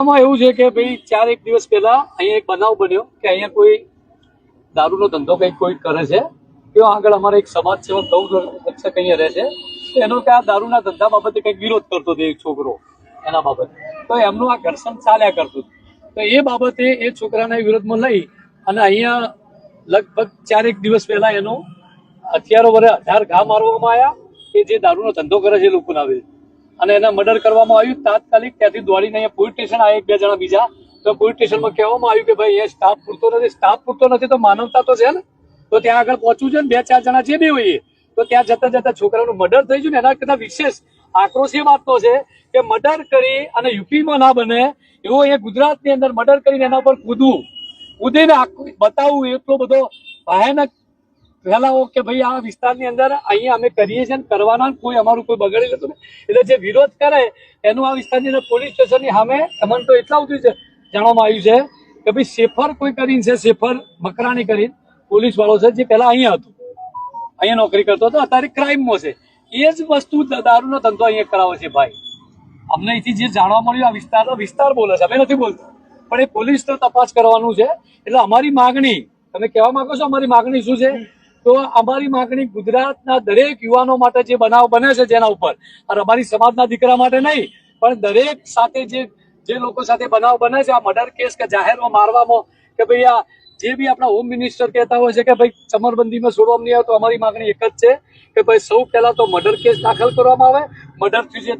એવું છે કે ભાઈ 4 એક દિવસ પહેલા અહીંયા એક બનાવ બન્યો કે અહીંયા કોઈ દારૂનો ધંધો કંઈક કોઈ કરે છે. ત્યાં આગળ અમારે એક સમાજ સેવક ગૌ રક્ષક અહીંયા રહે છે. તો એનો કે આ દારૂના ધંધા બાબતે કંઈક વિરોધ કરતો હતો એક છોકરો એના બાબતે. તો એમનું આ ઘર્ષણ ચાલ્યા કરતું. તો એ બાબતે એ છોકરાના વિરોધમાં લઈ અને અહીંયા લગભગ 4 એક દિવસ પહેલા એનો હથિયારો વડે 18 ઘા મારવામાં આવ્યા કે જે દારૂનો ધંધો કરે છે એ લોકોના આવે અને એના મર્ડર કરવામાં આવ્યું. તાત્કાલિક ત્યાંથી દોડીને અહીંયા પોલીસ સ્ટેશન આવ્યા 1-2 જણા બીજા. તો પોલીસ સ્ટેશનમાં કહેવામાં આવ્યું કે ભાઈ એ સ્ટાફ પૂરતો નથી. સ્ટાફ પૂરતો નથી તો માનવતા તો છે ને, તો ત્યાં આગળ પહોંચવું છે ને 2-4 જણા જે બી હોઈએ તો ત્યાં જતા જતા છોકરાનું મર્ડર થઈ ગયું ને એના કરતા વિશેષ આક્રોશ એ વાતનો છે કે મર્ડર કરી અને યુપીમાં ના બને એવો અહીંયા ગુજરાતની અંદર મર્ડર કરીને એના પર કૂદીને બતાવવું એટલો બધો ભયાનક ફેલાવો કે ભાઈ આ વિસ્તારની અંદર અહીંયા અમે કરીએ છીએ કરવાના કોઈ અમારું કોઈ બગાડી લેતું નહીં. એટલે જે વિરોધ કરે એનું આ વિસ્તારની અંદર પોલીસ સ્ટેશનની સામે અમને તો એટલા સુધી જાણવામાં આવ્યું છે કે ભાઈ શેફર કોઈ કરીને છે, શેફર મકરાણી કરીને પોલીસ વાળો છે જે પહેલા અહીંયા હતું, અહીંયા નોકરી કરતો હતો, અત્યારે ક્રાઇમમાં છે. એ જ વસ્તુ દારૂનો ધંધો અહીંયા કરાવે છે ભાઈ. અમને અહીંથી જે જાણવા મળ્યું આ વિસ્તાર બોલે છે, અમે નથી બોલતા, પણ એ પોલીસ તો તપાસ કરવાનું છે. એટલે અમારી માગણી, તમે કહેવા માંગો છો અમારી માગણી શું છે? તો અમારી માગણી ગુજરાતના દરેક યુવાનો માટે જે બનાવ બને છે જેના ઉપર, અને અમારી સમાજના દીકરા માટે નહીં પણ દરેક સાથે જે લોકો સાથે બનાવ બને છે આ મર્ડર કેસ કે જાહેરમાં મારવામાં કે ભાઈ આ જે બી આપણા હોમ મિનિસ્ટર કહેતા હોય છે કે ભાઈ ચમરબંધીમાં છોડવામાં નહીં આવે, તો અમારી માગણી એક જ છે કે ભાઈ સૌ પહેલા તો મર્ડર કેસ દાખલ કરવામાં આવે. મર્ડર થી જે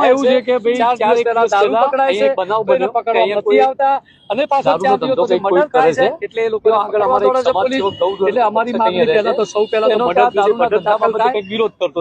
એવું છે કે ભાઈ 4 દિવસ પહેલા દારૂ પકડાય છે, બનાવ બન્યો પકડવામાં નથી આવતા અને પાછા 4 દિવસ પછી મર્ડર કરે છે. એટલે એ લોકો આગળ અમારે પોલીસ, એટલે અમારી માગણી પહેલા તો સૌ પહેલા તો મર્ડર દારૂના ધંધા બાબતે કંઈક વિરોધ કરતો